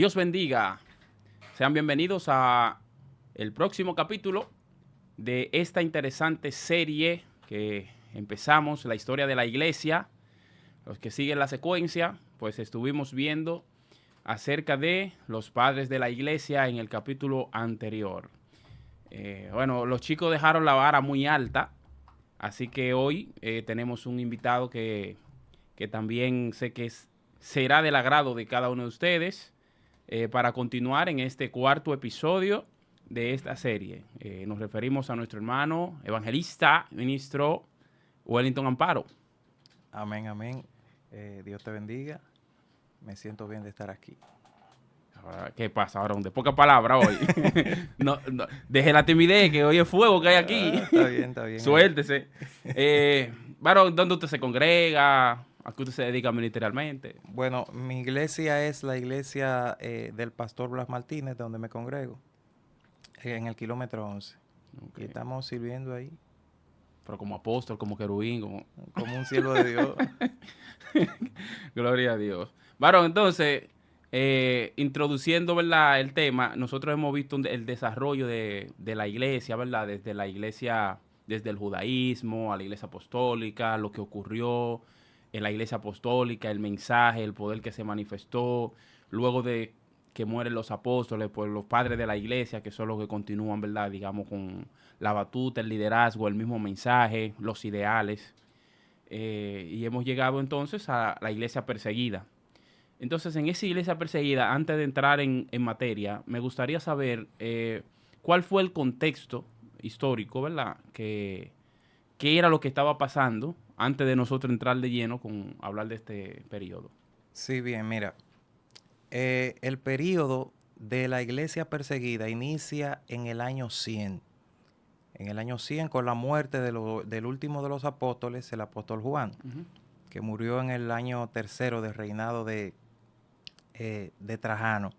Dios bendiga. Sean bienvenidos a el próximo capítulo de esta interesante serie que empezamos, la historia de la iglesia. Los que siguen la secuencia, pues estuvimos viendo acerca de los padres de la iglesia en el capítulo anterior. Bueno, los chicos dejaron la vara muy alta, así que hoy tenemos un invitado que también sé que será del agrado de cada uno de ustedes para continuar en este cuarto episodio de esta serie. Nos referimos a nuestro hermano evangelista, ministro Wellington Amparo. Amén, amén. Dios te bendiga. Me siento bien de estar aquí. Ahora, ¿qué pasa, ahora? De poca palabra hoy. No, deje la timidez, que hoy es fuego que hay aquí. Está bien, está bien. Suéltese. Varón, ¿dónde usted se congrega? ¿A qué usted se dedica ministerialmente? Bueno, mi iglesia es la iglesia del pastor Blas Martínez, donde me congrego, en el kilómetro 11. Okay. Y estamos sirviendo ahí. Pero como apóstol, como querubín, como un siervo de Dios. Gloria a Dios. Varón, entonces, introduciendo, ¿verdad?, el tema, nosotros hemos visto el desarrollo de la iglesia, ¿verdad? Desde la iglesia, desde el judaísmo a la iglesia apostólica, lo que ocurrió en la iglesia apostólica, el mensaje, el poder que se manifestó, luego de que mueren los apóstoles, pues los padres de la iglesia, que son los que continúan, ¿verdad?, digamos, con la batuta, el liderazgo, el mismo mensaje, los ideales. Y hemos llegado entonces a la iglesia perseguida. Entonces, en esa iglesia perseguida, antes de entrar en materia, me gustaría saber cuál fue el contexto histórico, ¿verdad? ¿Qué era lo que estaba pasando antes de nosotros entrar de lleno con hablar de este periodo? Sí, bien, mira. El periodo de la iglesia perseguida inicia en el año 100. En el año 100, con la muerte del último de los apóstoles, el apóstol Juan, que murió en el año tercero del reinado de Trajano.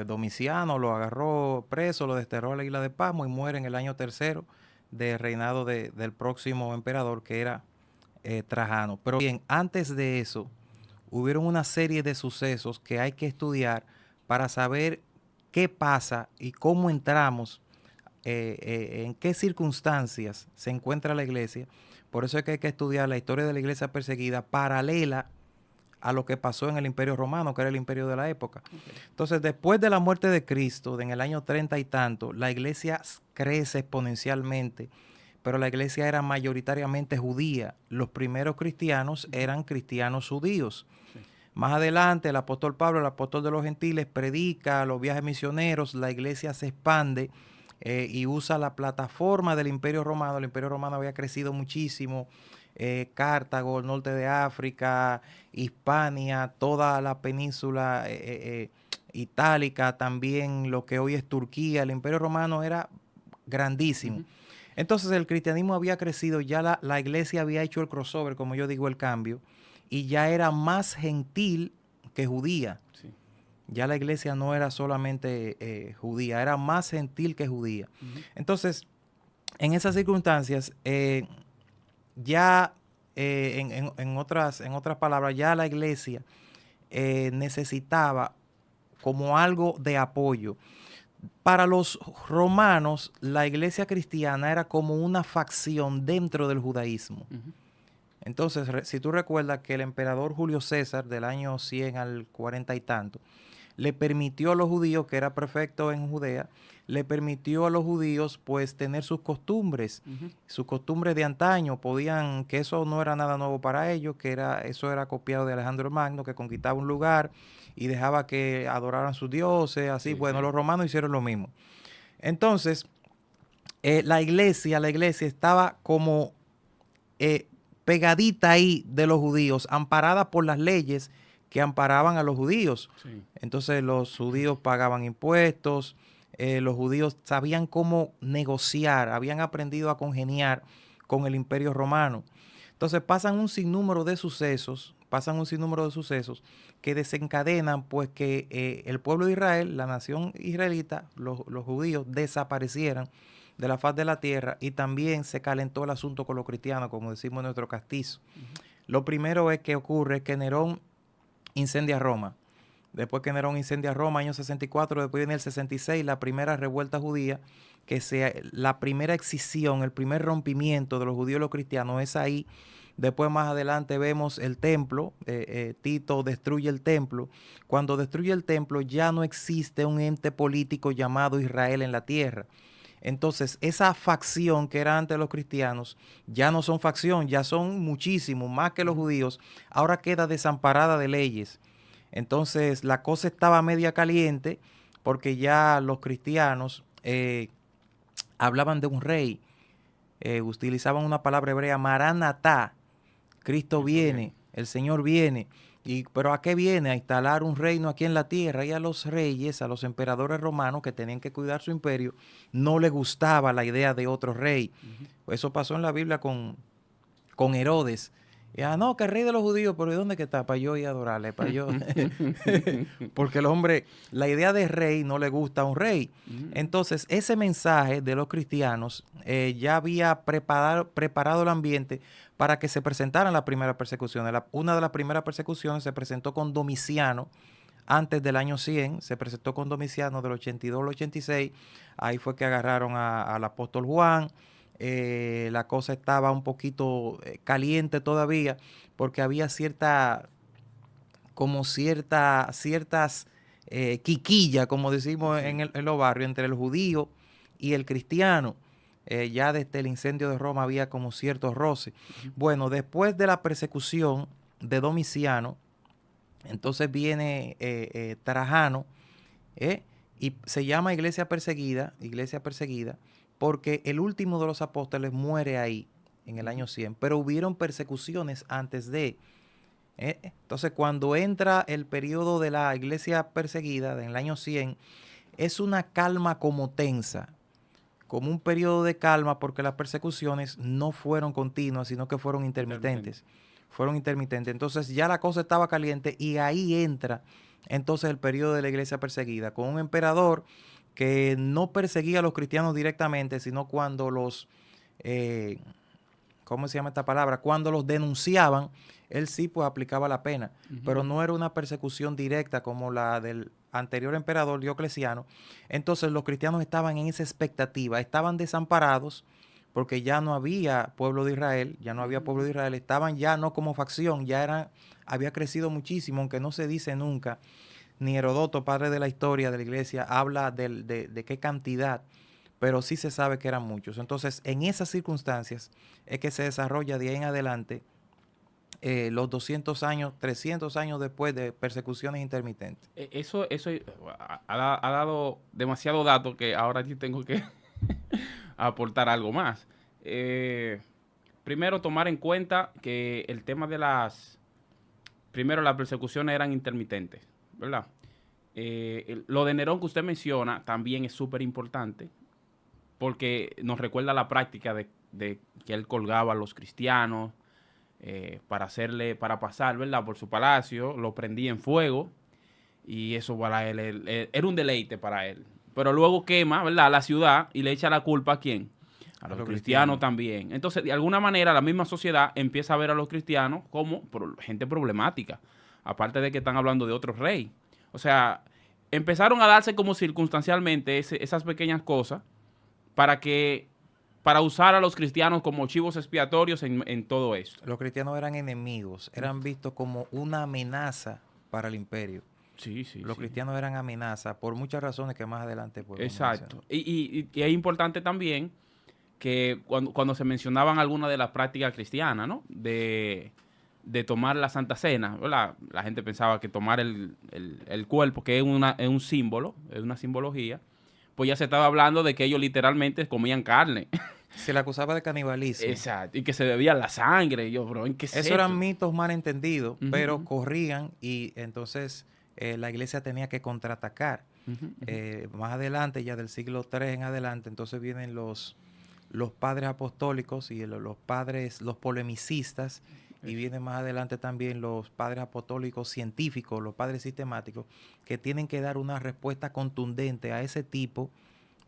Domiciano lo agarró preso, lo desterró a la isla de Pasmo y muere en el año tercero del reinado del próximo emperador, que era Trajano. Pero bien, antes de eso, hubieron una serie de sucesos que hay que estudiar para saber qué pasa y cómo entramos, en qué circunstancias se encuentra la iglesia. Por eso es que hay que estudiar la historia de la iglesia perseguida paralela a lo que pasó en el Imperio Romano, que era el imperio de la época. Okay. Entonces, después de la muerte de Cristo, en el año 30 y tanto, la iglesia crece exponencialmente, pero la iglesia era mayoritariamente judía. Los primeros cristianos eran cristianos judíos. Sí. Más adelante, el apóstol Pablo, el apóstol de los gentiles, predica los viajes misioneros, la iglesia se expande y usa la plataforma del Imperio Romano. El Imperio Romano había crecido muchísimo. Cartago, el norte de África, Hispania, toda la península itálica, también lo que hoy es Turquía. El Imperio Romano era grandísimo. Entonces el cristianismo había crecido, ya la iglesia había hecho el crossover, como yo digo, el cambio, y ya era más gentil que judía. Sí. Ya la iglesia no era solamente judía, era más gentil que judía. Entonces, en esas circunstancias, ya en otras palabras, ya la iglesia necesitaba como algo de apoyo. Para los romanos, la iglesia cristiana era como una facción dentro del judaísmo. Entonces, si tú recuerdas que el emperador Julio César, del año 100 al 40 y tanto, le permitió a los judíos, que era prefecto en Judea, le permitió a los judíos pues tener sus costumbres de antaño. Podían, que eso no era nada nuevo para ellos, eso era copiado de Alejandro el Magno, que conquistaba un lugar y dejaba que adoraran sus dioses, así. Sí, bueno, sí. Los romanos hicieron lo mismo. Entonces, la iglesia estaba como pegadita ahí de los judíos, amparada por las leyes que amparaban a los judíos. Sí. Entonces los judíos pagaban impuestos, los judíos sabían cómo negociar, habían aprendido a congeniar con el Imperio Romano. Entonces pasan un sinnúmero de sucesos que desencadenan pues que el pueblo de Israel, la nación israelita, los judíos desaparecieran de la faz de la tierra, y también se calentó el asunto con los cristianos, como decimos en nuestro castizo. Lo primero que ocurre es que Nerón incendia Roma. después que Nerón incendia Roma, año 64, después viene el 66, la primera revuelta judía, que sea la primera excisión, el primer rompimiento de los judíos y los cristianos es ahí. Después más adelante vemos el templo, Tito destruye el templo. Cuando destruye el templo ya no existe un ente político llamado Israel en la tierra. Entonces, esa facción que era antes de los cristianos, ya no son facción, ya son muchísimos, más que los judíos. Ahora queda desamparada de leyes. Entonces, la cosa estaba media caliente porque ya los cristianos hablaban de un rey, utilizaban una palabra hebrea, Maranatá, Cristo viene, el Señor viene. Pero ¿a qué viene? A instalar un reino aquí en la tierra. Y a los reyes, a los emperadores romanos que tenían que cuidar su imperio, no les gustaba la idea de otro rey. Eso pasó en la Biblia con Herodes. No, que el rey de los judíos, pero ¿de dónde que está? Para yo ir a adorarle, para yo. Porque el hombre, la idea de rey no le gusta a un rey. Entonces, ese mensaje de los cristianos ya había preparado el ambiente para que se presentaran las primeras persecuciones. Una de las primeras persecuciones se presentó con Domiciano, antes del año 100, se presentó con Domiciano del 82 al 86. Ahí fue que agarraron al apóstol Juan. La cosa estaba un poquito caliente todavía porque había ciertas quiquillas, como decimos Sí. en los barrios, entre el judío y el cristiano. Ya desde el incendio de Roma había como ciertos roces. Bueno, después de la persecución de Domiciano, entonces viene Trajano, y se llama iglesia perseguida, porque el último de los apóstoles muere ahí en el año 100, pero hubieron persecuciones antes de. Entonces, cuando entra el periodo de la iglesia perseguida, en el año 100, es una calma como tensa, como un periodo de calma, porque las persecuciones no fueron continuas, sino que fueron intermitentes. Fueron intermitentes. Entonces, ya la cosa estaba caliente y ahí entra entonces el periodo de la iglesia perseguida, con un emperador que no perseguía a los cristianos directamente, sino cuando los, ¿cómo se llama esta palabra? Cuando los denunciaban, él sí pues aplicaba la pena, pero no era una persecución directa como la del anterior emperador Diocleciano. Entonces los cristianos estaban en esa expectativa, estaban desamparados porque ya no había pueblo de Israel, estaban ya no como facción, había crecido muchísimo, aunque no se dice nunca, ni Herodoto, padre de la historia de la iglesia, habla de qué cantidad, pero sí se sabe que eran muchos. Entonces, en esas circunstancias es que se desarrolla de ahí en adelante los 200 años, 300 años después de persecuciones intermitentes. Eso ha dado demasiado dato que ahora sí tengo que aportar algo más. Primero, tomar en cuenta que el tema de primero, las persecuciones eran intermitentes, ¿verdad? Lo de Nerón que usted menciona también es súper importante porque nos recuerda la práctica de que él colgaba a los cristianos para pasar, ¿verdad? Por su palacio, lo prendía en fuego y eso para él era un deleite para él. Pero luego quema, ¿verdad? La ciudad y le echa la culpa ¿a quién? A los cristianos también. Entonces, de alguna manera, la misma sociedad empieza a ver a los cristianos como gente problemática. Aparte de que están hablando de otro rey. O sea, empezaron a darse como circunstancialmente esas pequeñas cosas para usar a los cristianos como chivos expiatorios en todo esto. Los cristianos eran enemigos, eran vistos como una amenaza para el imperio. Sí, sí, Los sí. cristianos eran amenaza por muchas razones que más adelante podemos Exacto. mencionar. Y es importante también que cuando se mencionaban algunas de las prácticas cristianas, ¿no? De tomar la Santa Cena, ¿verdad? La gente pensaba que tomar el cuerpo, que es un símbolo, es una simbología, pues ya se estaba hablando de que ellos literalmente comían carne. Se le acusaba de canibalismo. Exacto. Y que se bebía la sangre. Y yo, bro, ¿en qué es Eso esto? eran mitos mal entendidos, pero Ujú. corrían y entonces la iglesia tenía que contraatacar. Más adelante, ya del siglo III en adelante, entonces vienen los padres apostólicos y los polemicistas, y vienen más adelante también los padres apostólicos científicos, los padres sistemáticos, que tienen que dar una respuesta contundente a ese tipo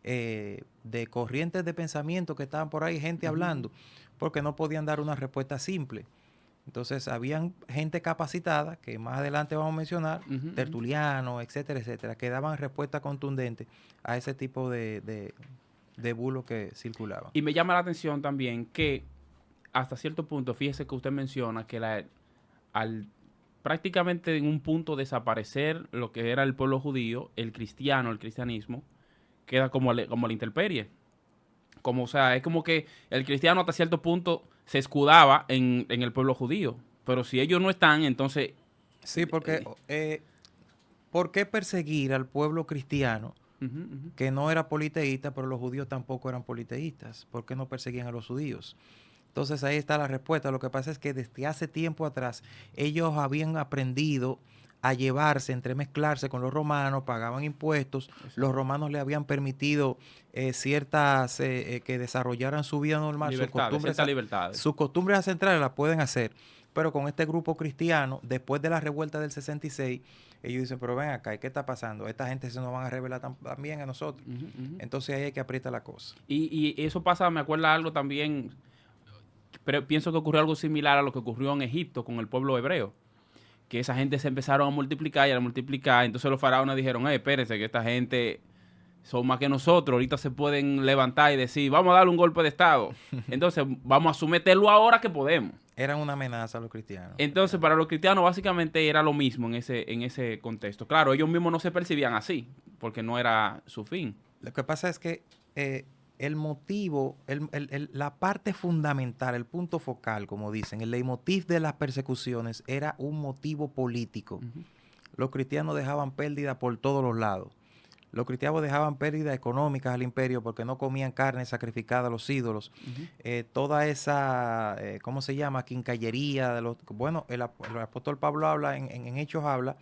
de corrientes de pensamiento que estaban por ahí, gente hablando, porque no podían dar una respuesta simple. Entonces, habían gente capacitada, que más adelante vamos a mencionar, Ujú, ujú. tertulianos, etcétera, que daban respuesta contundente a ese tipo de bulos que circulaban. Y me llama la atención también que hasta cierto punto, fíjese que usted menciona que al prácticamente en un punto desaparecer lo que era el pueblo judío, el cristiano, el cristianismo, queda como la intemperie. Como, o sea, es como que el cristiano hasta cierto punto se escudaba en el pueblo judío. Pero si ellos no están, entonces... Sí, porque eh, ¿por qué perseguir al pueblo cristiano ujú, ujú. que no era politeísta, pero los judíos tampoco eran politeístas? ¿Por qué no perseguían a los judíos? Entonces ahí está la respuesta. Lo que pasa es que desde hace tiempo atrás ellos habían aprendido a llevarse, entremezclarse con los romanos, pagaban impuestos, los Exacto. romanos le habían permitido ciertas, que desarrollaran su vida normal, Libertades, ciertas libertades. sus costumbres ancestrales las pueden hacer, pero con este grupo cristiano, después de la revuelta del 66, ellos dicen, pero ven acá, ¿qué está pasando? Esta gente se nos van a rebelar también a nosotros. Ujú, ujú. Entonces ahí hay que apretar la cosa. Y eso pasa, me acuerda algo también, pero pienso que ocurrió algo similar a lo que ocurrió en Egipto con el pueblo hebreo. Que esa gente se empezaron a multiplicar y a multiplicar. Entonces los faraones dijeron, espérense, que esta gente son más que nosotros. Ahorita se pueden levantar y decir, vamos a darle un golpe de Estado. Entonces vamos a someterlo ahora que podemos. Eran una amenaza a los cristianos. Entonces para los cristianos básicamente era lo mismo en ese contexto. Claro, ellos mismos no se percibían así, porque no era su fin. Lo que pasa es que el motivo, la parte fundamental, el punto focal, como dicen, el leitmotiv de las persecuciones era un motivo político. Ujú, Los cristianos dejaban pérdida por todos los lados. Los cristianos dejaban pérdidas económicas al imperio porque no comían carne sacrificada a los ídolos. ujú. Toda esa, ¿cómo se llama? Quincallería. Bueno, el apóstol Pablo habla, en Hechos habla,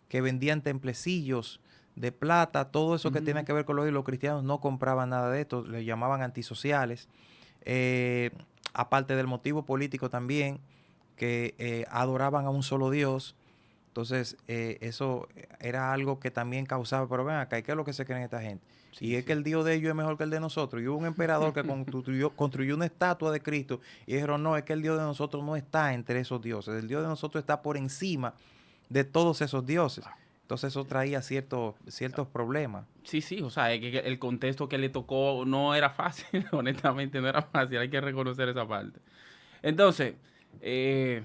que vendían templecillos de plata, todo eso que Ujú, tiene ujú. que ver con los cristianos no compraban nada de esto, le llamaban antisociales. Eh, Aparte del motivo político también, que adoraban a un solo Dios. Entonces, eso era algo que también causaba, pero ven acá, ¿qué es lo que se creen esta gente? Sí, Y es que sí. el Dios de ellos es mejor que el de nosotros. Y hubo un emperador que construyó una estatua de Cristo y dijeron, no, es que el Dios de nosotros no está entre esos dioses. El Dios de nosotros está por encima de todos esos dioses. Entonces eso traía ciertos problemas. Sí, sí, o sea, es que el contexto que le tocó no era fácil, honestamente no era fácil, hay que reconocer esa parte. Entonces, eh,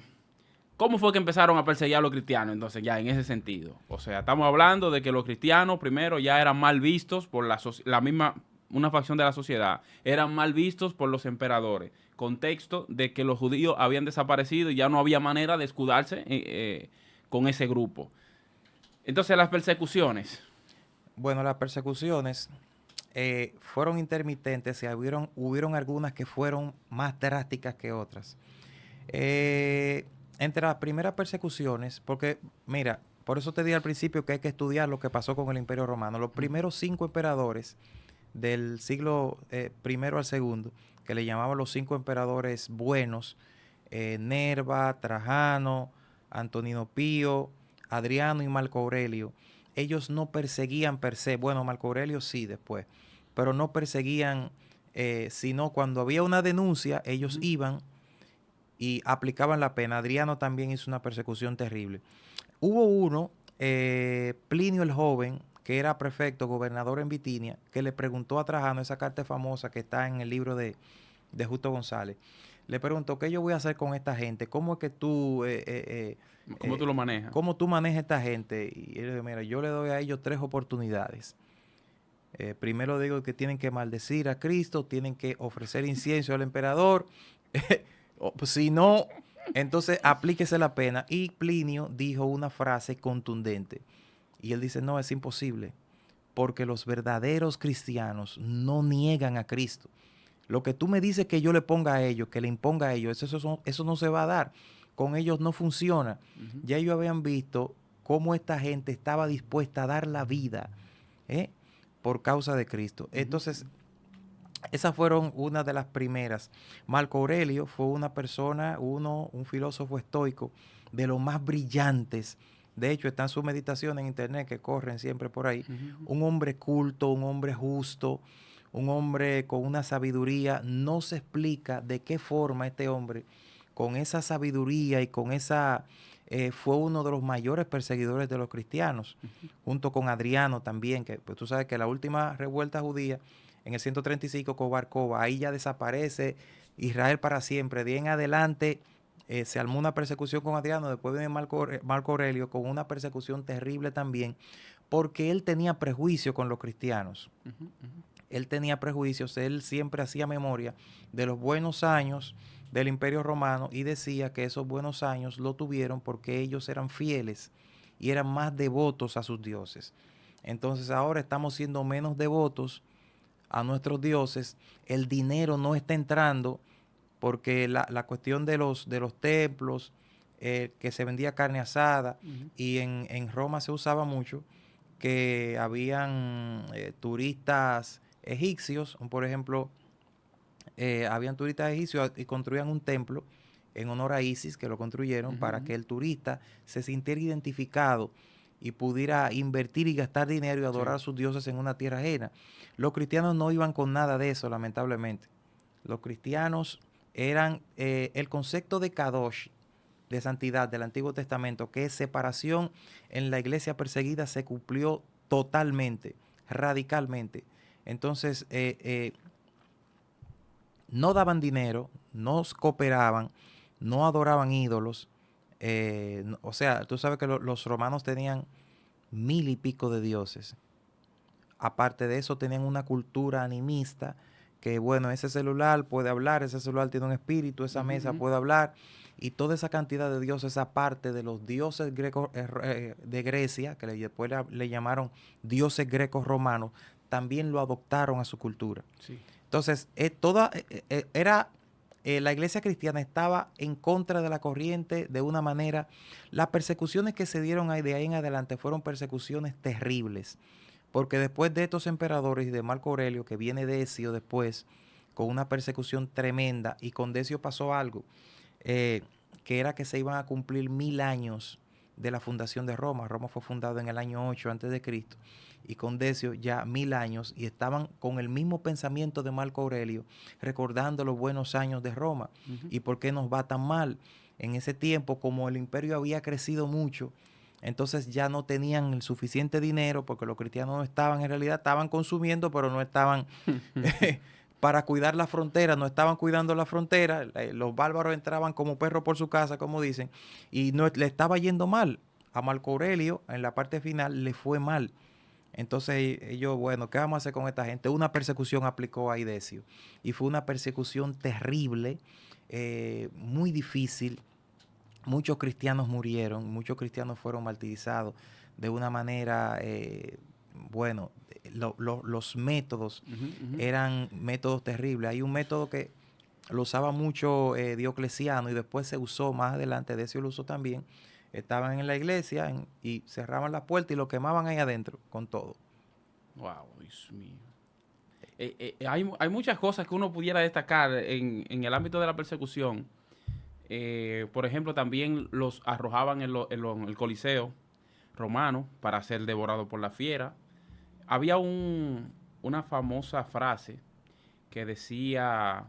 ¿cómo fue que empezaron a perseguir a los cristianos? Entonces, ya en ese sentido. O sea, estamos hablando de que los cristianos primero ya eran mal vistos por la misma, una facción de la sociedad, eran mal vistos por los emperadores. Contexto de que los judíos habían desaparecido y ya no había manera de escudarse con ese grupo. Entonces, las persecuciones. Bueno, las persecuciones fueron intermitentes y hubieron algunas que fueron más drásticas que otras. Eh, Entre las primeras persecuciones, porque mira, por eso te dije al principio que hay que estudiar lo que pasó con el Imperio Romano. Los primeros 5 emperadores del siglo primero al segundo, que le llamaban los 5 emperadores buenos, Nerva, Trajano, Antonino Pío, Adriano y Marco Aurelio, ellos no perseguían per se, bueno, Marco Aurelio sí después, pero no perseguían, sino cuando había una denuncia, ellos Ujú. iban y aplicaban la pena. Adriano también hizo una persecución terrible. Hubo uno, Plinio el Joven, que era prefecto, gobernador en Bitinia, que le preguntó a Trajano, esa carta famosa que está en el libro de Justo González, le preguntó, ¿qué yo voy a hacer con esta gente? ¿Cómo es que tú, ¿Cómo tú lo manejas? cómo tú manejas esta gente? Y él dijo, mira, yo le doy a ellos 3 oportunidades. Primero digo que tienen que maldecir a Cristo, tienen que ofrecer incienso al emperador. Pues, si no, entonces aplíquese la pena. Y Plinio dijo una frase contundente. Y él dice, no, es imposible, porque los verdaderos cristianos no niegan a Cristo. Lo que tú me dices que yo le ponga a ellos, que le imponga a ellos, eso no se va a dar. Con ellos no funciona. Ujú. Ya ellos habían visto cómo esta gente estaba dispuesta a dar la vida, ¿eh? Por causa de Cristo. Ujú. Entonces, esas fueron una de las primeras. Marco Aurelio fue una persona, un filósofo estoico de los más brillantes. De hecho, están sus meditaciones en internet que corren siempre por ahí. Ujú. Un hombre culto, un hombre justo, un hombre con una sabiduría. No se explica de qué forma este hombre con esa sabiduría y con esa... fue uno de los mayores perseguidores de los cristianos, junto con Adriano también, que pues tú sabes que la última revuelta judía en el 135 con Bar Kokhba, ahí ya desaparece Israel para siempre. De ahí en adelante se armó una persecución con Adriano, después viene Marco Aurelio con una persecución terrible también, porque él tenía prejuicio con los cristianos. Él tenía prejuicios, él siempre hacía memoria de los buenos años del Imperio Romano y decía que esos buenos años lo tuvieron porque ellos eran fieles y eran más devotos a sus dioses. Entonces ahora estamos siendo menos devotos a nuestros dioses, el dinero no está entrando porque la cuestión de los templos, que se vendía carne asada, y en Roma se usaba mucho que habían turistas egipcios, por ejemplo, habían turistas egipcios y construían un templo en honor a Isis, que lo construyeron para que el turista se sintiera identificado y pudiera invertir y gastar dinero y adorar a sus dioses en una tierra ajena. Los cristianos no iban con nada de eso, lamentablemente. Los cristianos eran el concepto de Kadosh, de santidad del Antiguo Testamento, que es separación en la iglesia perseguida, se cumplió totalmente, radicalmente. Entonces, no daban dinero, no cooperaban, no adoraban ídolos. O sea, tú sabes que los romanos tenían 1000 y pico de dioses. Aparte de eso, tenían una cultura animista, que bueno, ese celular puede hablar, ese celular tiene un espíritu, esa mesa puede hablar, y toda esa cantidad de dioses, aparte de los dioses grecos de Grecia, que después le llamaron dioses grecos romanos, también lo adoptaron a su cultura. Sí. Entonces, la iglesia cristiana estaba en contra de la corriente de una manera. Las persecuciones que se dieron de ahí en adelante fueron persecuciones terribles, porque después de estos emperadores y de Marco Aurelio, que viene Decio después, con una persecución tremenda, y con Decio pasó algo, que era que se iban a cumplir 1000 años de la fundación de Roma. Roma fue fundada en el año 8 a.C., y con Decio ya 1000 años, y estaban con el mismo pensamiento de Marco Aurelio, recordando los buenos años de Roma, y por qué nos va tan mal. En ese tiempo, como el imperio había crecido mucho, entonces ya no tenían el suficiente dinero, porque los cristianos no estaban, en realidad estaban consumiendo, pero no estaban para cuidar la frontera, no estaban cuidando la frontera. Los bárbaros entraban como perros por su casa, como dicen, y no, le estaba yendo mal. A Marco Aurelio, en la parte final, le fue mal. Entonces ellos, bueno, ¿qué vamos a hacer con esta gente? Una persecución aplicó a Decio, y fue una persecución terrible, muy difícil. Muchos cristianos murieron, muchos cristianos fueron martirizados de una manera, bueno, los métodos eran métodos terribles. Hay un método que lo usaba mucho Diocleciano, y después se usó más adelante, Decio lo usó también. Estaban en la iglesia y cerraban la puerta y lo quemaban ahí adentro con todo. Wow, Dios mío. Hay muchas cosas que uno pudiera destacar en el ámbito de la persecución. Por ejemplo, también los arrojaban en el Coliseo romano para ser devorado por la fiera. Había una famosa frase que decía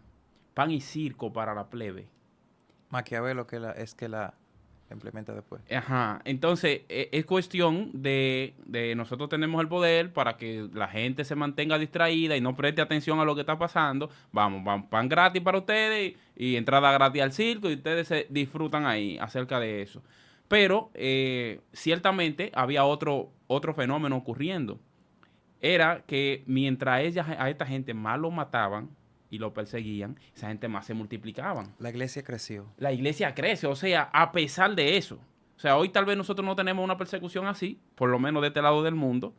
pan y circo para la plebe. Maquiavelo es que la implementa después. Ajá, entonces es cuestión de nosotros tenemos el poder para que la gente se mantenga distraída y no preste atención a lo que está pasando. Vamos, pan gratis para ustedes y entrada gratis al circo, y ustedes se disfrutan ahí acerca de eso. Pero ciertamente había otro fenómeno ocurriendo. Era que mientras a esta gente más lo mataban y lo perseguían, esa gente más se multiplicaban. La iglesia creció. La iglesia crece, o sea, a pesar de eso. O sea, hoy tal vez nosotros no tenemos una persecución así, por lo menos de este lado del mundo,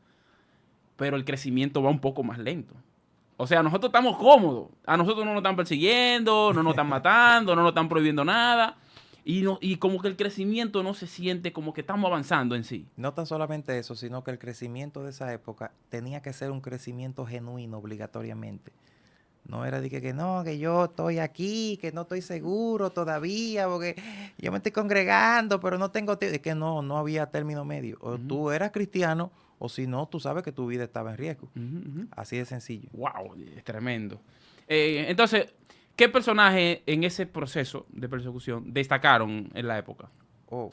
pero el crecimiento va un poco más lento. O sea, nosotros estamos cómodos. A nosotros no nos están persiguiendo, no nos están matando, no nos están prohibiendo nada. Y como que el crecimiento no se siente como que estamos avanzando en sí. No tan solamente eso, sino que el crecimiento de esa época tenía que ser un crecimiento genuino obligatoriamente. No era de que no, que yo estoy aquí, que no estoy seguro todavía, porque yo me estoy congregando, pero no tengo tiempo. Es que no había término medio. O tú eras cristiano, o si no, tú sabes que tu vida estaba en riesgo. Así de sencillo. ¡Wow! Es tremendo. Entonces, ¿Qué personajes en ese proceso de persecución destacaron en la época? Oh,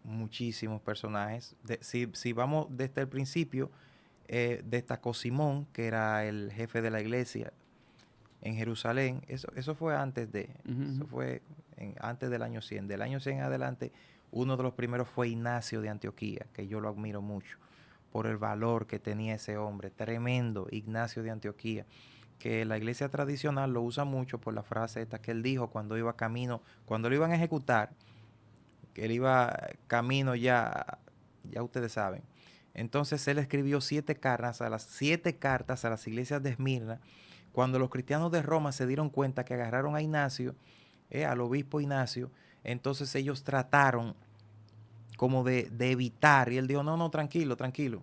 muchísimos personajes. Si vamos desde el principio, destacó Simón, que era el jefe de la iglesia en Jerusalén. Eso fue antes eso fue antes del año 100. Del año 100 en adelante, uno de los primeros fue Ignacio de Antioquía, que yo lo admiro mucho por el valor que tenía ese hombre. Tremendo, Ignacio de Antioquía, que la iglesia tradicional lo usa mucho por la frase esta que él dijo cuando iba camino, cuando lo iban a ejecutar, que él iba camino ya ustedes saben. Entonces él escribió 7 cartas a las iglesias de Esmirna. Cuando los cristianos de Roma se dieron cuenta que agarraron a Ignacio, al obispo Ignacio, entonces ellos trataron como de evitar, y él dijo, no, tranquilo,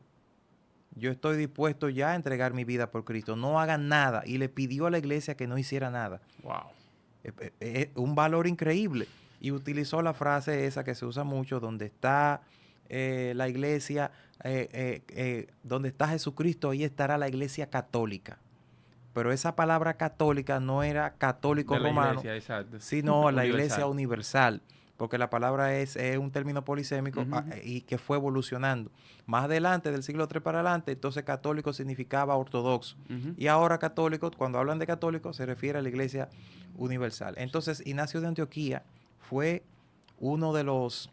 yo estoy dispuesto ya a entregar mi vida por Cristo, no hagan nada, y le pidió a la iglesia que no hiciera nada. Wow. Un valor increíble, y utilizó la frase esa que se usa mucho, donde está la iglesia, donde está Jesucristo, ahí estará la iglesia católica. Pero esa palabra católica no era católico romano, sino la iglesia universal, porque la palabra es un término polisémico y que fue evolucionando. Más adelante, del siglo III para adelante, entonces católico significaba ortodoxo. Y ahora católico, cuando hablan de católico, se refiere a la iglesia universal. Entonces, Ignacio de Antioquía fue uno de los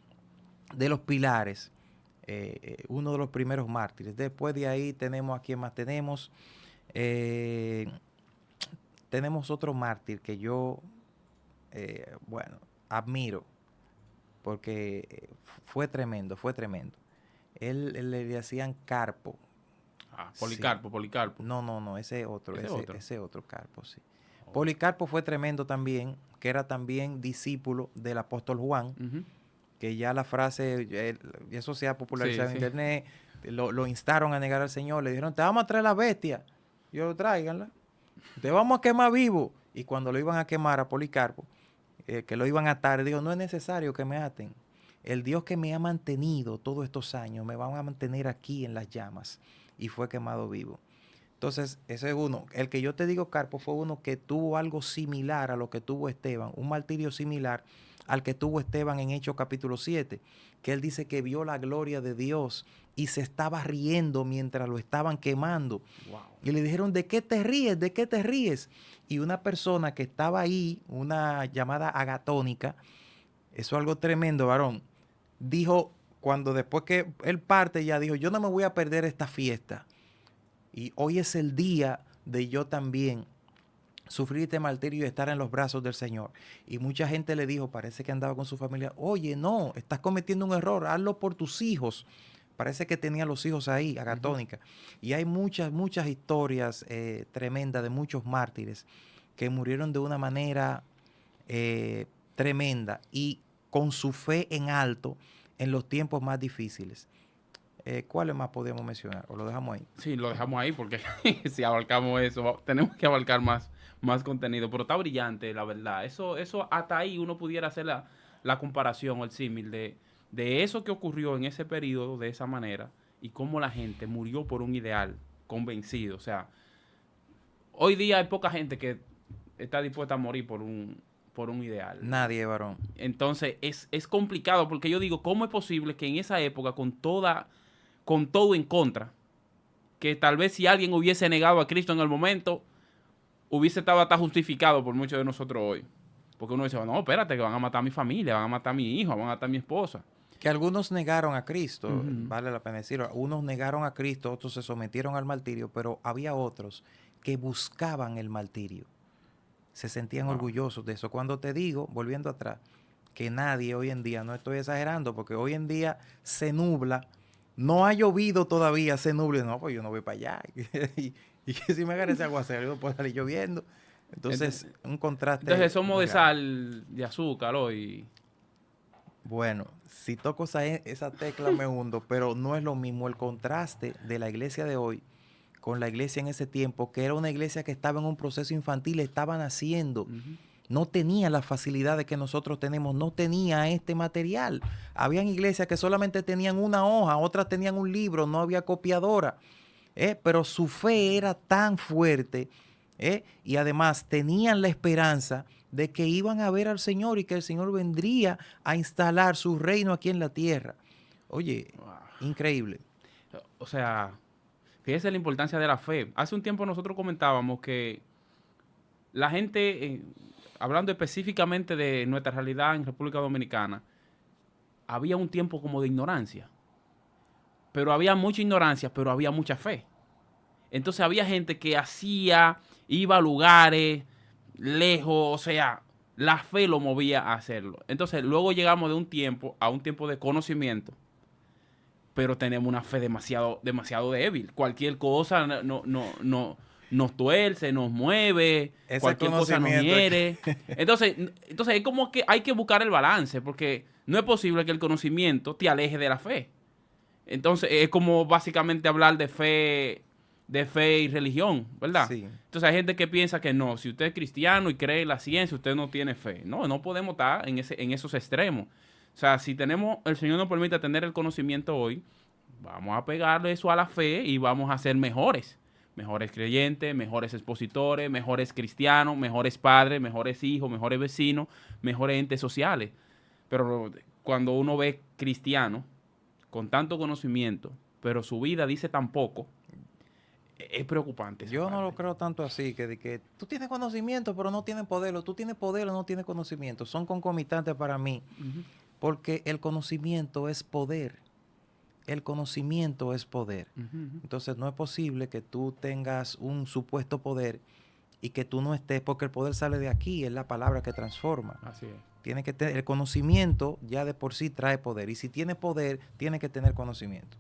pilares, uno de los primeros mártires. Después de ahí tenemos, ¿a quién más tenemos? Tenemos otro mártir que yo, admiro, porque fue tremendo. Él le decían Carpo. Policarpo, Sí. Policarpo. No, ese otro. Ese otro Carpo, sí. Oh. Policarpo fue tremendo también, que era también discípulo del apóstol Juan, que ya la frase, eso se ha popularizado en internet, lo instaron a negar al Señor, le dijeron, te vamos a traer la bestia. Yo, tráiganla. Te vamos a quemar vivo. Y cuando lo iban a quemar a Policarpo, que lo iban a atar, dijo, no es necesario que me aten. El Dios que me ha mantenido todos estos años me va a mantener aquí en las llamas. Y fue quemado vivo. Entonces, ese es uno. El que yo te digo, Carpo, fue uno que tuvo algo similar a lo que tuvo Esteban, un martirio similar al que tuvo Esteban en Hechos capítulo 7, que él dice que vio la gloria de Dios y se estaba riendo mientras lo estaban quemando. Wow. Y le dijeron, ¿de qué te ríes? ¿De qué te ríes? Y una persona que estaba ahí, una llamada Agatónica, eso es algo tremendo, varón, dijo, cuando después que él parte ya dijo, yo no me voy a perder esta fiesta. Y hoy es el día de yo también sufrir este martirio y estar en los brazos del Señor. Y mucha gente le dijo, parece que andaba con su familia, oye, no, estás cometiendo un error, hazlo por tus hijos. Parece que tenía los hijos ahí, Agatónica. Y hay muchas historias tremendas de muchos mártires que murieron de una manera tremenda y con su fe en alto en los tiempos más difíciles. ¿Cuáles más podemos mencionar? ¿O lo dejamos ahí? Sí, lo dejamos ahí porque si abarcamos eso, tenemos que abarcar más contenido. Pero está brillante, la verdad. Eso hasta ahí uno pudiera hacer la comparación o el símil de eso que ocurrió en ese periodo de esa manera y cómo la gente murió por un ideal convencido. O sea, hoy día hay poca gente que está dispuesta a morir por un ideal. Nadie, varón. Entonces es complicado porque yo digo, ¿cómo es posible que en esa época con todo en contra, que tal vez si alguien hubiese negado a Cristo en el momento, hubiese estado hasta justificado por muchos de nosotros hoy? Porque uno dice, no, espérate, que van a matar a mi familia, van a matar a mi hijo, van a matar a mi esposa. Que algunos negaron a Cristo, vale la pena decirlo. Unos negaron a Cristo, otros se sometieron al martirio, pero había otros que buscaban el martirio. Se sentían orgullosos de eso. Cuando te digo, volviendo atrás, que nadie hoy en día, no estoy exagerando, porque hoy en día se nubla, no ha llovido todavía, se nubla, no, pues yo no voy para allá. y que si me agarra ese aguacero, yo no puedo salir lloviendo. Entonces, un contraste. Entonces somos de sal, de azúcar hoy. Bueno, si toco esa tecla me hundo, pero no es lo mismo el contraste de la iglesia de hoy con la iglesia en ese tiempo, que era una iglesia que estaba en un proceso infantil, estaba naciendo. No tenía las facilidades que nosotros tenemos, no tenía este material. Habían iglesias que solamente tenían una hoja, otras tenían un libro, no había copiadora. Pero su fe era tan fuerte Y además tenían la esperanza de que iban a ver al Señor y que el Señor vendría a instalar su reino aquí en la tierra. Oye, Wow. increíble. O sea, fíjese la importancia de la fe. Hace un tiempo nosotros comentábamos que la gente, hablando específicamente de nuestra realidad en República Dominicana, había un tiempo como de ignorancia. Pero había mucha ignorancia, pero había mucha fe. Entonces había gente que iba a lugares lejos, o sea, la fe lo movía a hacerlo. Entonces luego llegamos de un tiempo a un tiempo de conocimiento, pero tenemos una fe demasiado, demasiado débil. Cualquier cosa nos tuerce, nos mueve, Ese cualquier cosa nos conocimiento. hiere. Entonces es como que hay que buscar el balance, porque no es posible que el conocimiento te aleje de la fe. Entonces es como básicamente hablar de fe y religión, ¿verdad? Sí. Entonces hay gente que piensa que no, si usted es cristiano y cree en la ciencia, usted no tiene fe. No, no podemos estar en esos extremos. O sea, si el Señor nos permite tener el conocimiento hoy, vamos a pegarle eso a la fe y vamos a ser mejores. Mejores creyentes, mejores expositores, mejores cristianos, mejores padres, mejores hijos, mejores vecinos, mejores entes sociales. Pero cuando uno ve cristiano con tanto conocimiento, pero su vida dice tan poco, es preocupante esa Yo no lo parte. creo tanto así, que tú tienes conocimiento, pero no tienes poder, o tú tienes poder o no tienes conocimiento. Son concomitantes para mí, Ujú. porque el conocimiento es poder. El conocimiento es poder. Ujú, ujú. Entonces no es posible que tú tengas un supuesto poder y que tú no estés, porque el poder sale de aquí, es la palabra que transforma. Así es. Tiene que tener, el conocimiento ya de por sí trae poder, y si tiene poder, tiene que tener conocimiento.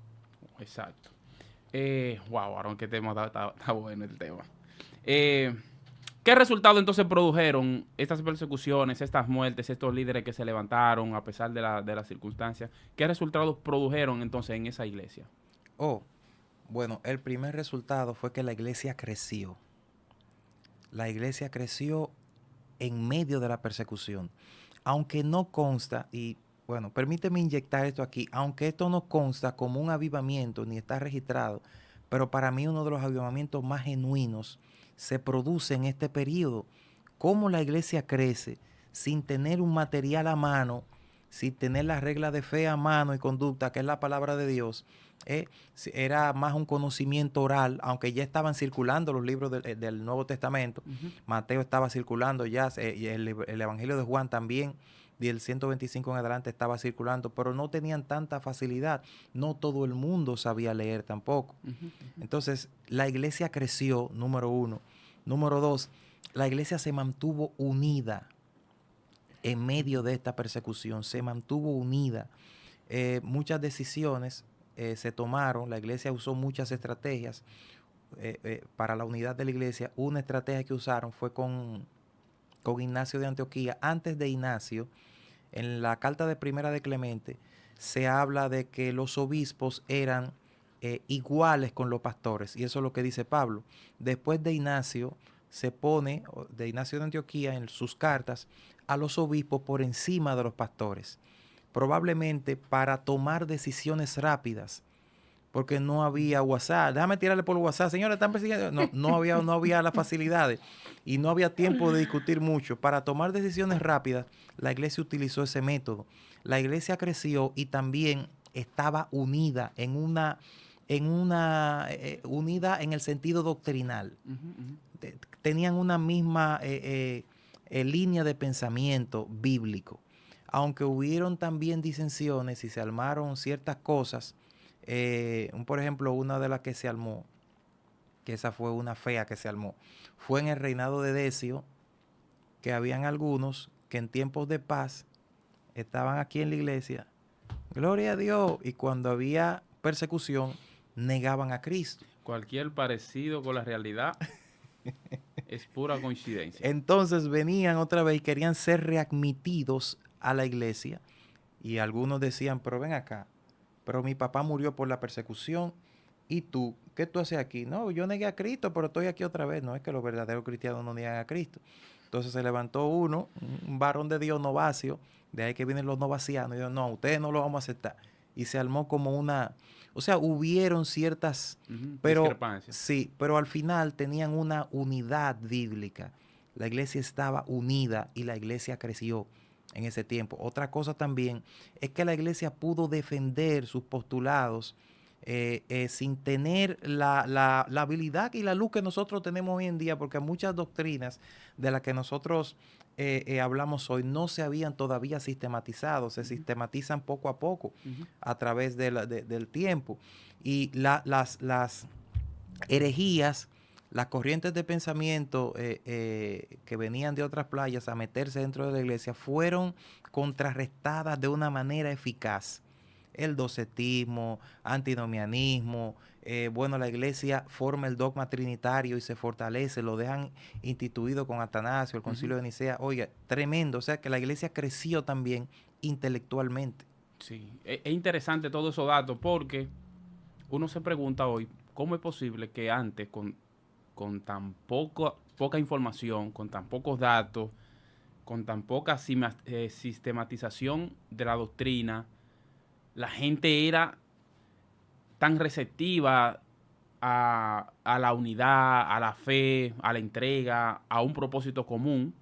Exacto. Wow, Aaron, qué tema está bueno el tema. Eh, ¿Qué resultado entonces produjeron estas persecuciones, estas muertes, estos líderes que se levantaron a pesar de las circunstancias? ¿Qué resultados produjeron entonces en esa iglesia? Oh, bueno, el primer resultado fue que la iglesia creció. La iglesia creció en medio de la persecución. Aunque no consta, y bueno, permíteme inyectar esto aquí, aunque esto no consta como un avivamiento ni está registrado, pero para mí uno de los avivamientos más genuinos se produce en este periodo. Cómo la iglesia crece sin tener un material a mano, sin tener la regla de fe a mano y conducta, que es la palabra de Dios. Era más un conocimiento oral, aunque ya estaban circulando los libros del Nuevo Testamento. Ujú. Mateo estaba circulando ya, y el Evangelio de Juan también, del 125 en adelante estaba circulando, pero no tenían tanta facilidad. No todo el mundo sabía leer tampoco. Ujú, ujú. Entonces, la iglesia creció, número uno. Número dos, la iglesia se mantuvo unida en medio de esta persecución, se mantuvo unida. Muchas decisiones se tomaron, la iglesia usó muchas estrategias para la unidad de la iglesia. Una estrategia que usaron fue con Ignacio de Antioquía. Antes de Ignacio, en la carta de primera de Clemente, se habla de que los obispos eran iguales con los pastores, y eso es lo que dice Pablo. Después de Ignacio, se pone, de Ignacio de Antioquía, en sus cartas, a los obispos por encima de los pastores, probablemente para tomar decisiones rápidas, porque no había WhatsApp. Déjame tirarle por WhatsApp, señores, están persiguiendo. No había las facilidades y no había tiempo de discutir mucho. Para tomar decisiones rápidas, la iglesia utilizó ese método. La iglesia creció y también estaba unida unida en el sentido doctrinal. Ujú, ujú. Tenían una misma línea de pensamiento bíblico. Aunque hubieron también disensiones y se armaron ciertas cosas, por ejemplo, una de las que se armó, que esa fue una fea que se armó, fue en el reinado de Decio, que habían algunos que en tiempos de paz estaban aquí en la iglesia, gloria a Dios, y cuando había persecución negaban a Cristo. Cualquier parecido con la realidad es pura coincidencia. Entonces venían otra vez y querían ser readmitidos a la iglesia, y algunos decían, pero ven acá, pero mi papá murió por la persecución, y tú, ¿qué tú haces aquí? No, yo negué a Cristo, pero estoy aquí otra vez. No es que los verdaderos cristianos no niegan a Cristo. Entonces se levantó uno, un varón de Dios novacio, de ahí que vienen los novacianos, y dijo, no, ustedes no lo vamos a aceptar. y se armó como una, o sea, hubieron ciertas, pero Discrepancia. sí, pero al final tenían una unidad bíblica. La iglesia estaba unida y la iglesia creció en ese tiempo. Otra cosa también es que la iglesia pudo defender sus postulados sin tener la habilidad y la luz que nosotros tenemos hoy en día, porque muchas doctrinas de las que nosotros hablamos hoy no se habían todavía sistematizado, se sistematizan poco a poco a través del tiempo. Y las herejías, las corrientes de pensamiento que venían de otras playas a meterse dentro de la iglesia fueron contrarrestadas de una manera eficaz. El docetismo, antinomianismo, bueno, la iglesia forma el dogma trinitario y se fortalece, lo dejan instituido con Atanasio, el concilio de Nicea. Oiga, tremendo, o sea que la iglesia creció también intelectualmente. Sí, es interesante todos esos datos porque uno se pregunta hoy, ¿cómo es posible que antes, con tan poca información, con tan pocos datos, con tan poca sistematización de la doctrina, la gente era tan receptiva a la unidad, a la fe, a la entrega, a un propósito común?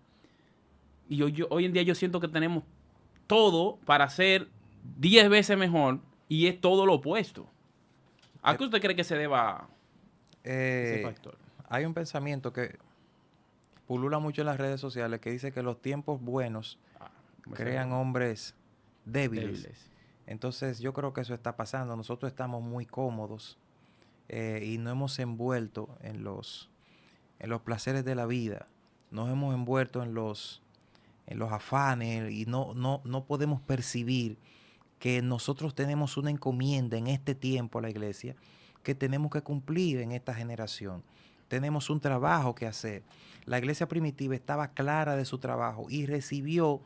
Y hoy en día yo siento que tenemos todo para ser 10 veces mejor y es todo lo opuesto. ¿A Eh, qué usted cree que se deba ese eh, factor? Hay un pensamiento que pulula mucho en las redes sociales que dice que los tiempos buenos Ah, ese crean error. hombres débiles. Débiles. Entonces yo creo que eso está pasando. Nosotros estamos muy cómodos y no hemos envuelto en los placeres de la vida. Nos hemos envuelto en los afanes y no podemos percibir que nosotros tenemos una encomienda en este tiempo a la iglesia que tenemos que cumplir en esta generación. Tenemos un trabajo que hacer. La iglesia primitiva estaba clara de su trabajo y recibió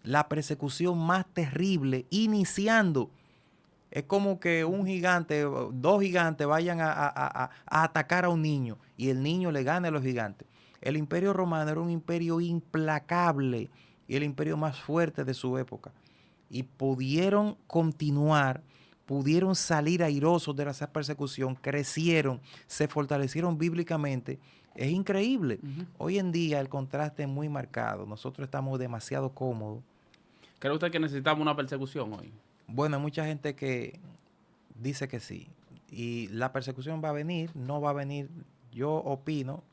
la persecución más terrible iniciando. Es como que un gigante, dos gigantes vayan a atacar a un niño y el niño le gane a los gigantes. El imperio romano era un imperio implacable y el imperio más fuerte de su época. Y pudieron continuar, pudieron salir airosos de esa persecución, crecieron, se fortalecieron bíblicamente. Es increíble. Hoy en día el contraste es muy marcado. Nosotros estamos demasiado cómodos. ¿Cree usted que necesitamos una persecución hoy? Bueno, hay mucha gente que dice que sí. Y la persecución va a venir, no va a venir. Yo opino,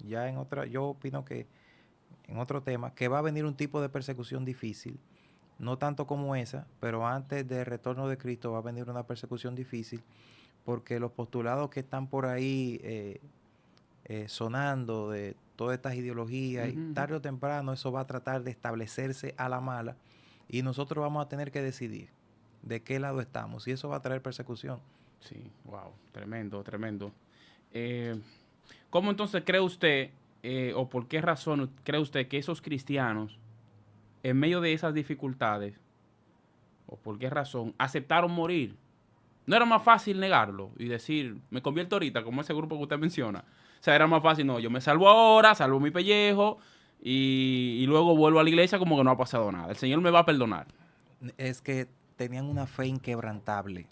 yo opino que en otro tema, que va a venir un tipo de persecución difícil, no tanto como esa, pero antes del retorno de Cristo va a venir una persecución difícil, porque los postulados que están por ahí sonando de todas estas ideologías, y tarde o temprano eso va a tratar de establecerse a la mala, y nosotros vamos a tener que decidir de qué lado estamos, y eso va a traer persecución. Sí, wow, tremendo, tremendo. Eh, ¿Cómo entonces cree usted, o por qué razón cree usted que esos cristianos, en medio de esas dificultades, o por qué razón, aceptaron morir? ¿No era más fácil negarlo y decir, me convierto ahorita, como ese grupo que usted menciona? O sea, era más fácil, no, yo me salvo ahora, salvo mi pellejo y luego vuelvo a la iglesia como que no ha pasado nada. El Señor me va a perdonar. Es que tenían una fe inquebrantable,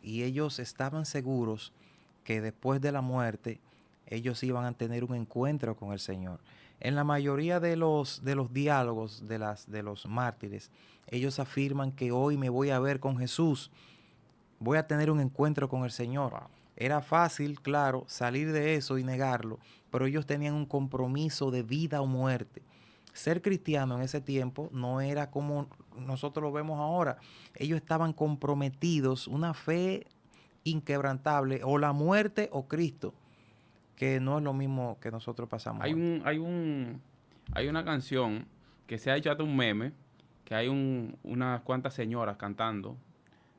y ellos estaban seguros que después de la muerte ellos iban a tener un encuentro con el Señor. En la mayoría de los diálogos de los mártires, ellos afirman que hoy me voy a ver con Jesús, voy a tener un encuentro con el Señor. Wow. Era fácil, claro, salir de eso y negarlo, pero ellos tenían un compromiso de vida o muerte. Ser cristiano en ese tiempo no era como nosotros lo vemos ahora. Ellos estaban comprometidos, una fe inquebrantable, o la muerte o Cristo, que no es lo mismo que nosotros pasamos Hay hoy. hay una canción que se ha hecho hasta un meme, que hay unas cuantas señoras cantando,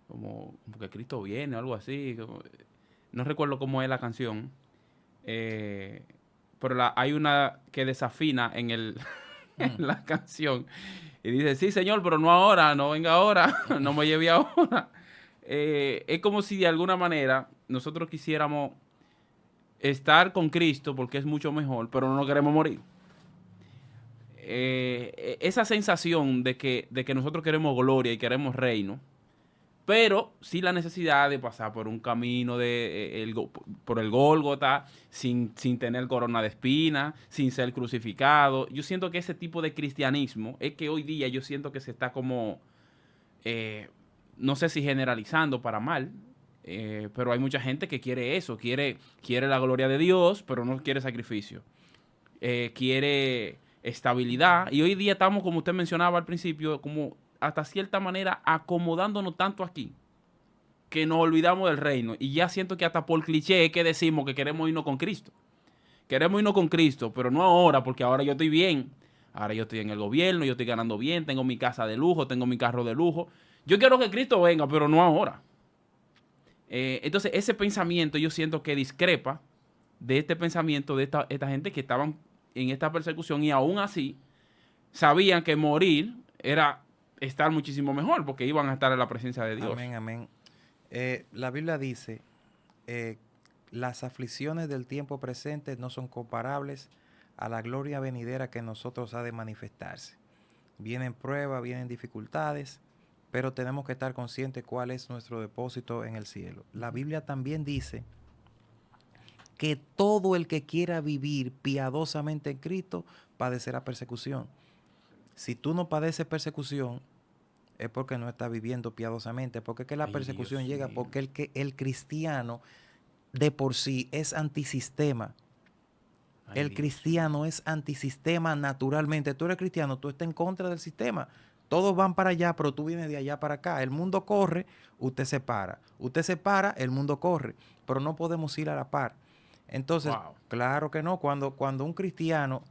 como que Cristo viene o algo así. No recuerdo cómo es la canción, eh, pero hay una que desafina en Mm. la canción y dice, sí, señor, pero no ahora, no venga ahora, no me lleve ahora. Es como si de alguna manera nosotros quisiéramos estar con Cristo porque es mucho mejor, pero no queremos morir. esa sensación de que nosotros queremos gloria y queremos reino, pero sí la necesidad de pasar por un camino por el Gólgota, sin tener corona de espina, sin ser crucificado. Yo siento que ese tipo de cristianismo es que hoy día yo siento que se está como, eh, no sé si generalizando para mal, pero hay mucha gente que quiere eso, quiere la gloria de Dios, pero no quiere sacrificio. Quiere estabilidad. Y hoy día estamos, como usted mencionaba al principio, como hasta cierta manera acomodándonos tanto aquí que nos olvidamos del reino. Y ya siento que hasta por cliché es que decimos que queremos irnos con Cristo. Queremos irnos con Cristo, pero no ahora, porque ahora yo estoy bien. Ahora yo estoy en el gobierno, yo estoy ganando bien, tengo mi casa de lujo, tengo mi carro de lujo. Yo quiero que Cristo venga, pero no ahora. Entonces, ese pensamiento yo siento que discrepa de este pensamiento de esta gente que estaban en esta persecución y aún así sabían que morir era estar muchísimo mejor porque iban a estar en la presencia de Dios. Amén, amén. La Biblia dice, eh, las aflicciones del tiempo presente no son comparables a la gloria venidera que en nosotros ha de manifestarse. Vienen pruebas, vienen dificultades, pero tenemos que estar conscientes cuál es nuestro depósito en el cielo. La Biblia también dice que todo el que quiera vivir piadosamente en Cristo padecerá persecución. Si tú no padeces persecución, es porque no estás viviendo piadosamente, porque es que la Ay, persecución Dios llega mío. porque el cristiano de por sí es antisistema. Ay, El Dios mío. cristiano es antisistema naturalmente. Tú eres cristiano, tú estás en contra del sistema. Todos van para allá, pero tú vienes de allá para acá. El mundo corre, usted se para. Usted se para, el mundo corre. Pero no podemos ir a la par. Entonces, Wow. claro que no. Cuando un cristiano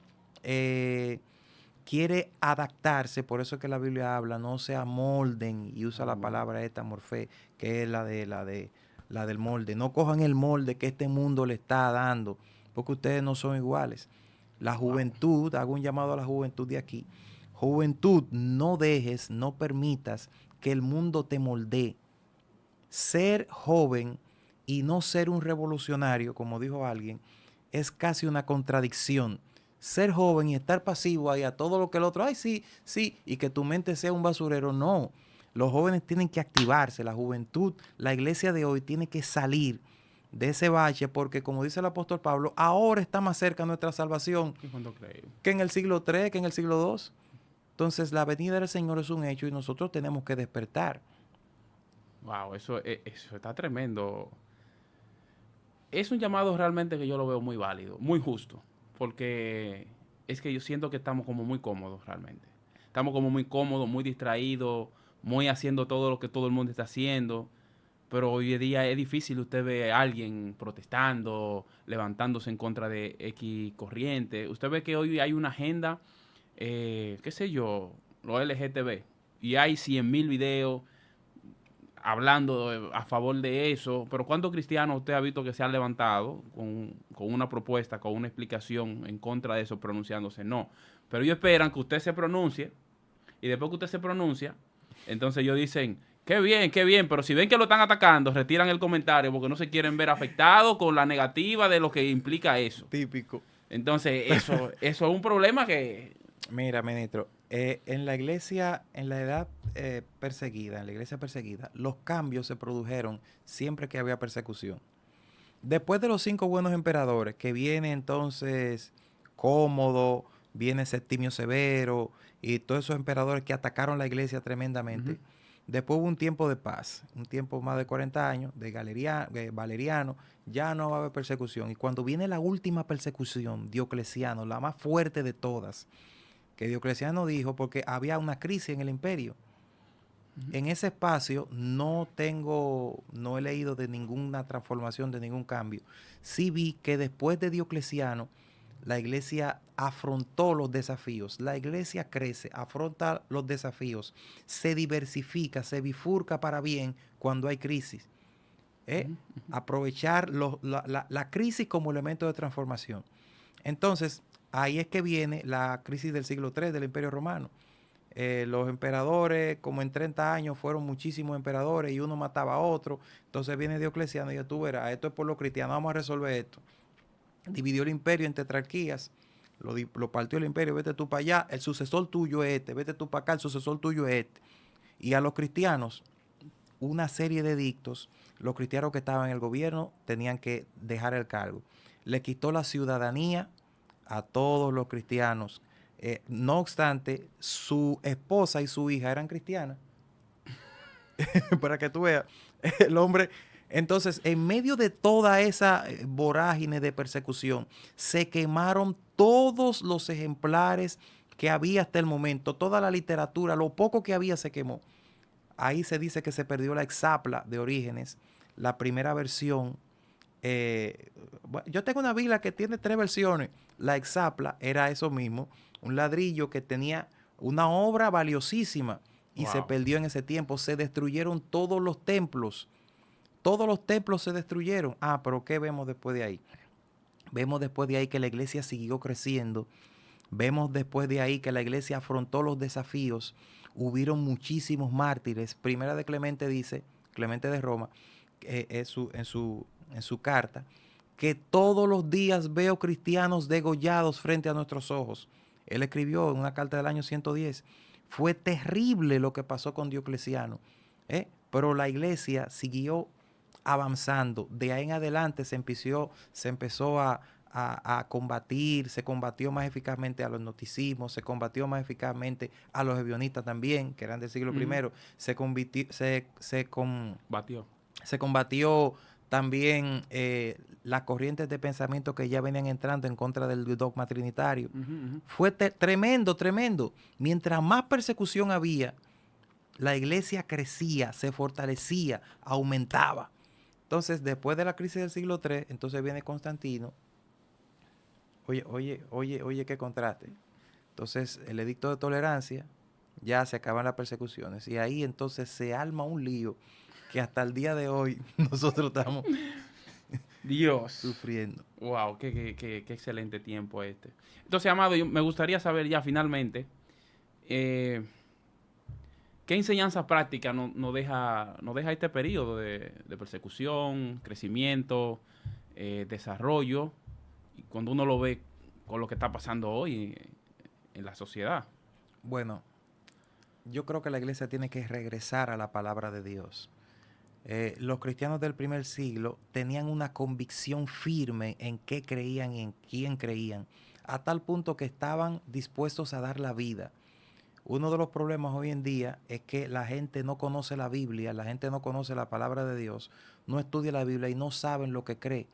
quiere adaptarse, por eso es que la Biblia habla, no se amolden y usa la palabra esta morfé, que es la del molde. No cojan el molde que este mundo le está dando, porque ustedes no son iguales. La Wow. juventud, hago un llamado a la juventud de aquí. Juventud, no dejes, no permitas que el mundo te moldee. Ser joven y no ser un revolucionario, como dijo alguien, es casi una contradicción. Ser joven y estar pasivo ahí a todo lo que el otro, ay, sí, sí, y que tu mente sea un basurero, no. Los jóvenes tienen que activarse, la juventud, la iglesia de hoy tiene que salir de ese bache porque, como dice el apóstol Pablo, ahora está más cerca nuestra salvación ¿Y cuánto creo? que en el siglo III, que en el siglo II. Entonces, la venida del Señor es un hecho y nosotros tenemos que despertar. Wow, eso está tremendo. Es un llamado realmente que yo lo veo muy válido, muy justo, porque es que yo siento que estamos como muy cómodos realmente. Estamos como muy cómodos, muy distraídos, muy haciendo todo lo que todo el mundo está haciendo, pero hoy en día es difícil usted ve a alguien protestando, levantándose en contra de X corriente. Usted ve que hoy hay una agenda, qué sé yo, lo LGTB, y hay 100.000 videos hablando a favor de eso, pero ¿cuántos cristianos usted ha visto que se han levantado con una propuesta, con una explicación en contra de eso, pronunciándose? No. Pero ellos esperan que usted se pronuncie y después que usted se pronuncia, entonces ellos dicen, qué bien, pero si ven que lo están atacando, retiran el comentario porque no se quieren ver afectados con la negativa de lo que implica eso. Típico. Entonces, eso es un problema que... Mira, ministro, en la iglesia, en la edad perseguida, en la iglesia perseguida, los cambios se produjeron siempre que había persecución. Después de los 5 buenos emperadores, que viene entonces Cómodo, viene Septimio Severo y todos esos emperadores que atacaron la iglesia Ujú. tremendamente, después hubo un tiempo de paz, un tiempo más de 40 años, de Valeriano, ya no va a haber persecución. Y cuando viene la última persecución, Diocleciano, la más fuerte de todas, que Diocleciano dijo porque había una crisis en el imperio. En ese espacio no he leído de ninguna transformación, de ningún cambio. Sí vi que después de Diocleciano, la iglesia afrontó los desafíos. La iglesia crece, afronta los desafíos, se diversifica, se bifurca para bien cuando hay crisis. ¿Eh? Aprovechar la crisis como elemento de transformación. Entonces, ahí es que viene la crisis del siglo III del Imperio Romano. Los emperadores, como en 30 años, fueron muchísimos emperadores y uno mataba a otro. Entonces viene Diocleciano y dice, tú verás, esto es por los cristianos, vamos a resolver esto. Dividió el imperio en tetrarquías, lo partió el imperio, vete tú para allá, el sucesor tuyo es este, vete tú para acá, el sucesor tuyo es este. Y a los cristianos, una serie de edictos, los cristianos que estaban en el gobierno tenían que dejar el cargo. Le quitó la ciudadanía a todos los cristianos. No obstante, su esposa y su hija eran cristianas. Para que tú veas, el hombre. Entonces, en medio de toda esa vorágine de persecución, se quemaron todos los ejemplares que había hasta el momento, toda la literatura, lo poco que había se quemó. Ahí se dice que se perdió la Exapla de Orígenes, la primera versión. Yo tengo una Biblia que tiene 3 versiones. La Exapla era eso mismo, un ladrillo que tenía una obra valiosísima y se Wow. perdió en ese tiempo. Se destruyeron todos los templos. Todos los templos se destruyeron. Ah, pero ¿qué vemos después de ahí? Vemos después de ahí que la iglesia siguió creciendo. Vemos después de ahí que la iglesia afrontó los desafíos. Hubieron muchísimos mártires. Primera de Clemente dice, Clemente de Roma, en su carta, que todos los días veo cristianos degollados frente a nuestros ojos. Él escribió en una carta del año 110. Fue terrible lo que pasó con Diocleciano, pero la iglesia siguió avanzando. De ahí en adelante se empezó a combatir, se combatió más eficazmente a los gnosticismos, se combatió más eficazmente a los ebionistas también, que eran del siglo I, Batió. se combatió también las corrientes de pensamiento que ya venían entrando en contra del dogma trinitario. Fue tremendo, tremendo. Mientras más persecución había, la iglesia crecía, se fortalecía, aumentaba. Entonces, después de la crisis del siglo III, entonces viene Constantino. Oye, qué contraste. Entonces, el edicto de tolerancia, ya se acaban las persecuciones. Y ahí entonces se arma un lío que hasta el día de hoy nosotros estamos Dios. sufriendo. Wow, qué excelente tiempo este. Entonces, Amado, me gustaría saber ya finalmente ¿qué enseñanza práctica nos deja este periodo de persecución, crecimiento, desarrollo, y cuando uno lo ve con lo que está pasando hoy en la sociedad? Bueno, yo creo que la iglesia tiene que regresar a la palabra de Dios. Los cristianos del primer siglo tenían una convicción firme en qué creían y en quién creían, a tal punto que estaban dispuestos a dar la vida. Uno de los problemas hoy en día es que la gente no conoce la Biblia, la gente no conoce la palabra de Dios, no estudia la Biblia y no saben lo que cree.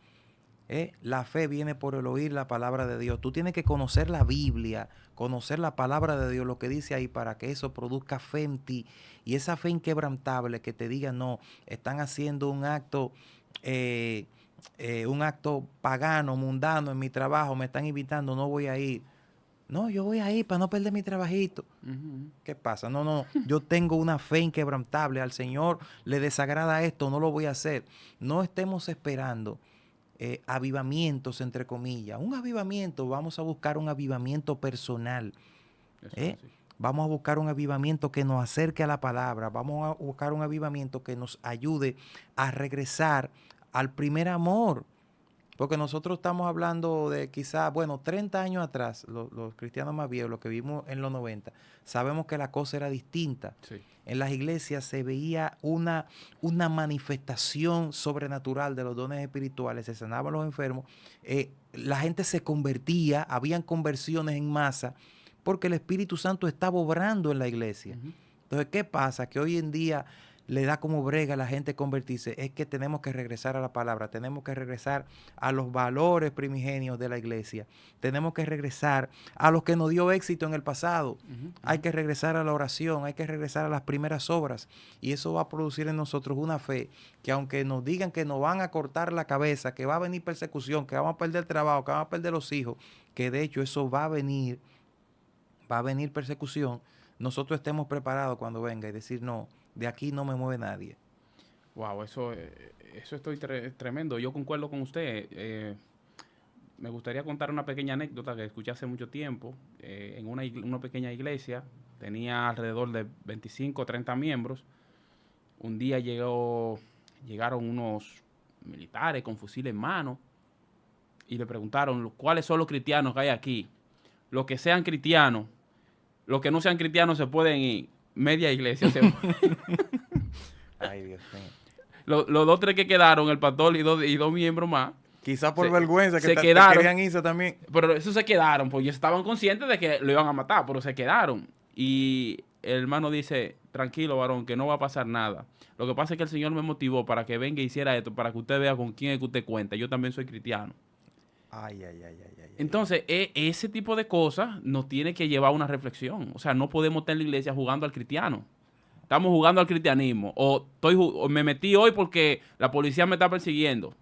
La fe viene por el oír la palabra de Dios. Tú tienes que conocer la Biblia, conocer la palabra de Dios, lo que dice ahí, para que eso produzca fe en ti. Y esa fe inquebrantable que te diga, no, están haciendo un acto pagano, mundano en mi trabajo, me están invitando, no voy a ir. No, yo voy a ir para no perder mi trabajito. ¿Qué pasa? No, yo tengo una fe inquebrantable. Al Señor le desagrada esto, no lo voy a hacer. No estemos esperando avivamientos, entre comillas. Un avivamiento, vamos a buscar un avivamiento personal. Vamos a buscar un avivamiento que nos acerque a la palabra. Vamos a buscar un avivamiento que nos ayude a regresar al primer amor. Porque nosotros estamos hablando de quizás, 30 años atrás, los cristianos más viejos, los que vimos en los 90, sabemos que la cosa era distinta. Sí. En las iglesias se veía una manifestación sobrenatural de los dones espirituales, se sanaban los enfermos, la gente se convertía, habían conversiones en masa, porque el Espíritu Santo estaba obrando en la iglesia. Entonces, ¿qué pasa? Que hoy en día le da como brega a la gente convertirse. Es que tenemos que regresar a la palabra, tenemos que regresar a los valores primigenios de la iglesia, tenemos que regresar a los que nos dio éxito en el pasado. Hay que regresar a la oración, hay que regresar a las primeras obras, y eso va a producir en nosotros una fe que, aunque nos digan que nos van a cortar la cabeza, que va a venir persecución, que vamos a perder el trabajo, que vamos a perder los hijos, que de hecho eso va a venir persecución, nosotros estemos preparados cuando venga y decir, no, de aquí no me mueve nadie. Wow, eso estoy tremendo. Yo concuerdo con usted. Me gustaría contar una pequeña anécdota que escuché hace mucho tiempo. En una pequeña iglesia, tenía alrededor de 25 o 30 miembros. Un día llegaron unos militares con fusil en mano y le preguntaron cuáles son los cristianos que hay aquí. los que sean cristianos, los que no sean cristianos se pueden ir. Media iglesia se Ay, Dios mío. Los dos, tres que quedaron, el pastor y dos miembros más, Quizá por Se- vergüenza que se te quedaron. querían irse también. pero esos se quedaron, pues ellos estaban conscientes de que lo iban a matar, pero se quedaron. Y el hermano dice, tranquilo, varón, que no va a pasar nada. Lo que pasa es que el Señor me motivó para que venga y hiciera esto, para que usted vea con quién es que usted cuenta. Yo también soy cristiano. Ay, ay, ay, ay, ay. Entonces, ese tipo de cosas nos tiene que llevar a una reflexión. O sea, no podemos estar en la iglesia jugando al cristiano. Estamos jugando al cristianismo. O me metí hoy porque la policía me está persiguiendo.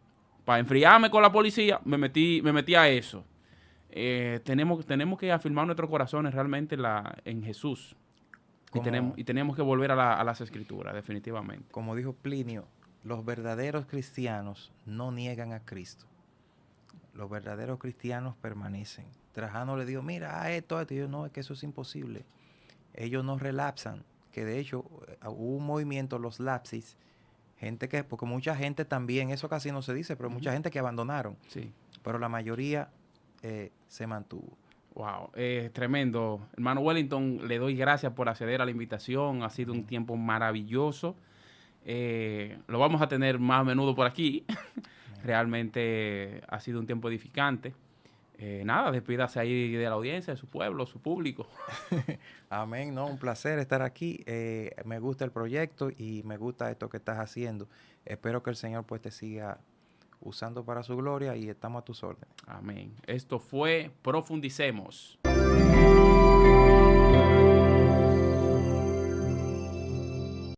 Para enfriarme con la policía, me metí a eso. Tenemos que afirmar nuestros corazones realmente en Jesús. Como, Y tenemos que volver a las escrituras, definitivamente. como dijo Plinio, los verdaderos cristianos no niegan a Cristo. Los verdaderos cristianos permanecen. Trajano le dijo, mira, esto. Y yo, no, es que eso es imposible. Ellos no relapsan. Que de hecho hubo un movimiento, los lapsis, gente que, porque mucha gente también, eso casi no se dice, pero mucha gente que abandonaron. Sí. Pero la mayoría se mantuvo. Wow, tremendo. Hermano Wellington, le doy gracias por acceder a la invitación. Ha sido un Amén. tiempo maravilloso. Lo vamos a tener más a menudo por aquí. Realmente ha sido un tiempo edificante. Nada, despídase ahí de la audiencia, de su pueblo, su público. Amén, no, un placer estar aquí. Me gusta el proyecto y me gusta esto que estás haciendo. Espero que el Señor pues te siga usando para su gloria y estamos a tus órdenes. Amén. Esto fue Profundicemos.